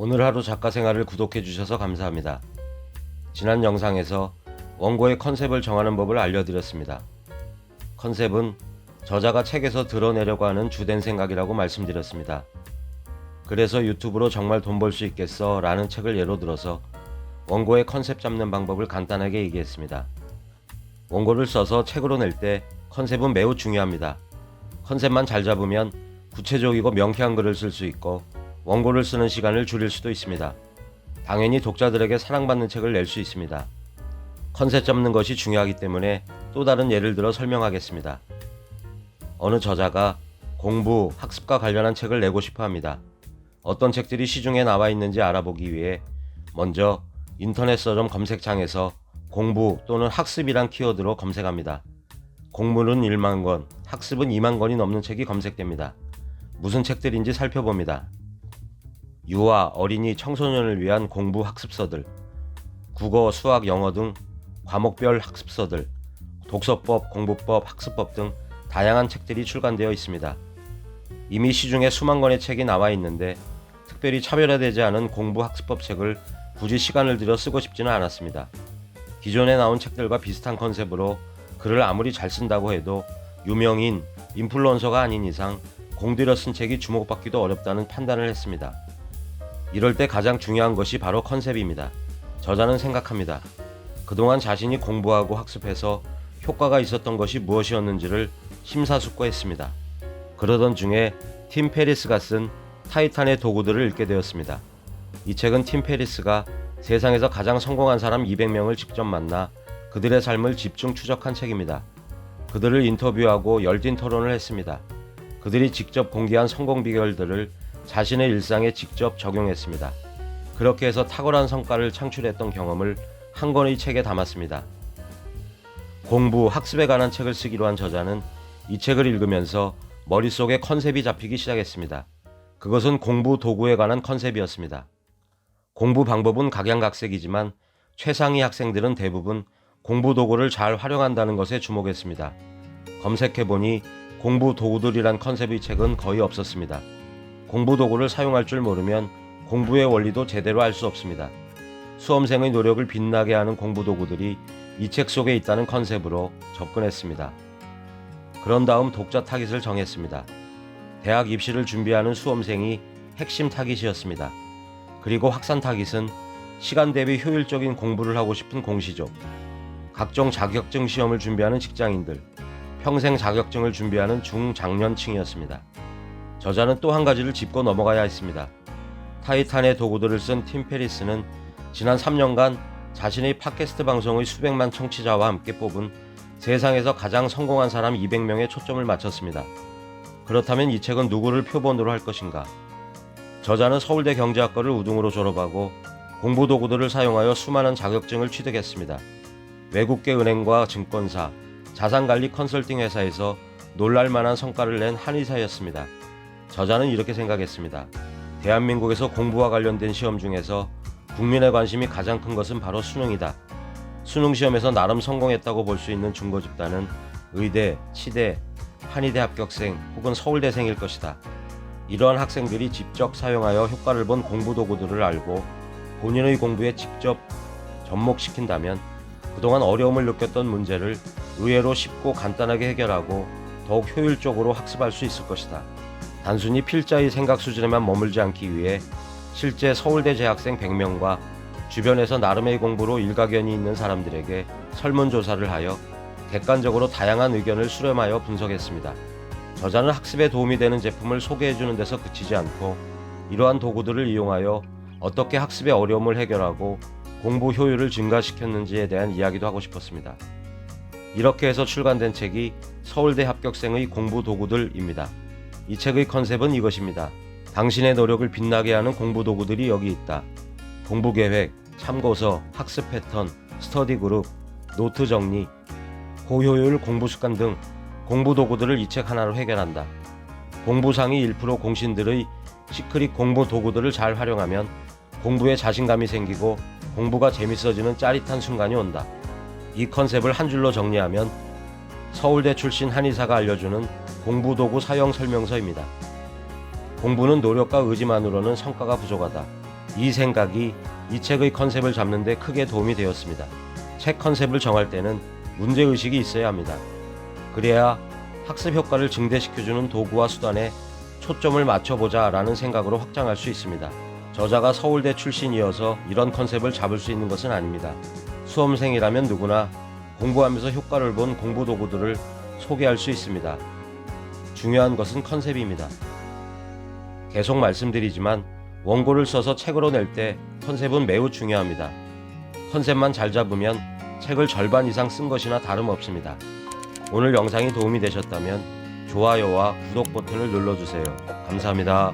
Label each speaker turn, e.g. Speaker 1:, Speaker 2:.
Speaker 1: 오늘 하루 작가 생활을 구독해 주셔서 감사합니다. 지난 영상에서 원고의 컨셉을 정하는 법을 알려드렸습니다. 컨셉은 저자가 책에서 드러내려고 하는 주된 생각이라고 말씀드렸습니다. 그래서 유튜브로 정말 돈 벌 수 있겠어 라는 책을 예로 들어서 원고의 컨셉 잡는 방법을 간단하게 얘기했습니다. 원고를 써서 책으로 낼 때 컨셉은 매우 중요합니다. 컨셉만 잘 잡으면 구체적이고 명쾌한 글을 쓸 수 있고 원고를 쓰는 시간을 줄일 수도 있습니다. 당연히 독자들에게 사랑받는 책을 낼 수 있습니다. 컨셉 잡는 것이 중요하기 때문에 또 다른 예를 들어 설명하겠습니다. 어느 저자가 공부, 학습과 관련한 책을 내고 싶어 합니다. 어떤 책들이 시중에 나와 있는지 알아보기 위해 먼저 인터넷 서점 검색창에서 공부 또는 학습이란 키워드로 검색합니다. 공부는 1만 권, 학습은 2만 권이 넘는 책이 검색됩니다. 무슨 책들인지 살펴봅니다. 유아, 어린이, 청소년을 위한 공부 학습서들, 국어, 수학, 영어 등 과목별 학습서들, 독서법, 공부법, 학습법 등 다양한 책들이 출간되어 있습니다. 이미 시중에 수만 권의 책이 나와 있는데 특별히 차별화되지 않은 공부 학습법 책을 굳이 시간을 들여 쓰고 싶지는 않았습니다. 기존에 나온 책들과 비슷한 컨셉으로 글을 아무리 잘 쓴다고 해도 유명인, 인플루언서가 아닌 이상 공들여 쓴 책이 주목받기도 어렵다는 판단을 했습니다. 이럴 때 가장 중요한 것이 바로 컨셉입니다. 저자는 생각합니다. 그동안 자신이 공부하고 학습해서 효과가 있었던 것이 무엇이었는지를 심사숙고했습니다. 그러던 중에 팀 페리스가 쓴 타이탄의 도구들을 읽게 되었습니다. 이 책은 팀 페리스가 세상에서 가장 성공한 사람 200명을 직접 만나 그들의 삶을 집중 추적한 책입니다. 그들을 인터뷰하고 열띤 토론을 했습니다. 그들이 직접 공개한 성공 비결들을 자신의 일상에 직접 적용했습니다. 그렇게 해서 탁월한 성과를 창출했던 경험을 한 권의 책에 담았습니다. 공부, 학습에 관한 책을 쓰기로 한 저자는 이 책을 읽으면서 머릿속에 컨셉이 잡히기 시작했습니다. 그것은 공부 도구에 관한 컨셉이었습니다. 공부 방법은 각양각색이지만 최상위 학생들은 대부분 공부 도구를 잘 활용한다는 것에 주목했습니다. 검색해보니 공부 도구들이란 컨셉의 책은 거의 없었습니다. 공부 도구를 사용할 줄 모르면 공부의 원리도 제대로 알 수 없습니다. 수험생의 노력을 빛나게 하는 공부 도구들이 이 책 속에 있다는 컨셉으로 접근했습니다. 그런 다음 독자 타깃을 정했습니다. 대학 입시를 준비하는 수험생이 핵심 타깃이었습니다. 그리고 확산 타깃은 시간 대비 효율적인 공부를 하고 싶은 공시족, 각종 자격증 시험을 준비하는 직장인들, 평생 자격증을 준비하는 중장년층이었습니다. 저자는 또 한 가지를 짚고 넘어가야 했습니다. 타이탄의 도구들을 쓴 팀 페리스는 지난 3년간 자신의 팟캐스트 방송의 수백만 청취자와 함께 뽑은 세상에서 가장 성공한 사람 200명에 초점을 맞췄습니다. 그렇다면 이 책은 누구를 표본으로 할 것인가? 저자는 서울대 경제학과를 우등으로 졸업하고 공부 도구들을 사용하여 수많은 자격증을 취득했습니다. 외국계 은행과 증권사, 자산관리 컨설팅 회사에서 놀랄만한 성과를 낸 한의사였습니다. 저자는 이렇게 생각했습니다. 대한민국에서 공부와 관련된 시험 중에서 국민의 관심이 가장 큰 것은 바로 수능이다. 수능 시험에서 나름 성공했다고 볼 수 있는 중고 집단은 의대, 치대, 한의대 합격생 혹은 서울대생일 것이다. 이러한 학생들이 직접 사용하여 효과를 본 공부 도구들을 알고 본인의 공부에 직접 접목시킨다면 그동안 어려움을 느꼈던 문제를 의외로 쉽고 간단하게 해결하고 더욱 효율적으로 학습할 수 있을 것이다. 단순히 필자의 생각 수준에만 머물지 않기 위해 실제 서울대 재학생 100명과 주변에서 나름의 공부로 일가견이 있는 사람들에게 설문조사를 하여 객관적으로 다양한 의견을 수렴하여 분석했습니다. 저자는 학습에 도움이 되는 제품을 소개해주는 데서 그치지 않고 이러한 도구들을 이용하여 어떻게 학습의 어려움을 해결하고 공부 효율을 증가시켰는지에 대한 이야기도 하고 싶었습니다. 이렇게 해서 출간된 책이 서울대 합격생의 공부 도구들입니다. 이 책의 컨셉은 이것입니다. 당신의 노력을 빛나게 하는 공부 도구들이 여기 있다. 공부 계획, 참고서, 학습 패턴, 스터디 그룹, 노트 정리, 고효율 공부 습관 등 공부 도구들을 이 책 하나로 해결한다. 공부 상위 1% 공신들의 시크릿 공부 도구들을 잘 활용하면 공부에 자신감이 생기고 공부가 재밌어지는 짜릿한 순간이 온다. 이 컨셉을 한 줄로 정리하면 서울대 출신 한의사가 알려주는 공부 도구 사용 설명서입니다. 공부는 노력과 의지만으로는 성과가 부족하다. 이 생각이 이 책의 컨셉을 잡는 데 크게 도움이 되었습니다. 책 컨셉을 정할 때는 문제의식이 있어야 합니다. 그래야 학습 효과를 증대시켜주는 도구와 수단에 초점을 맞춰보자 라는 생각으로 확장할 수 있습니다. 저자가 서울대 출신이어서 이런 컨셉을 잡을 수 있는 것은 아닙니다. 수험생이라면 누구나 공부하면서 효과를 본 공부 도구들을 소개할 수 있습니다. 중요한 것은 컨셉입니다. 계속 말씀드리지만 원고를 써서 책으로 낼 때 컨셉은 매우 중요합니다. 컨셉만 잘 잡으면 책을 절반 이상 쓴 것이나 다름없습니다. 오늘 영상이 도움이 되셨다면 좋아요와 구독 버튼을 눌러주세요. 감사합니다.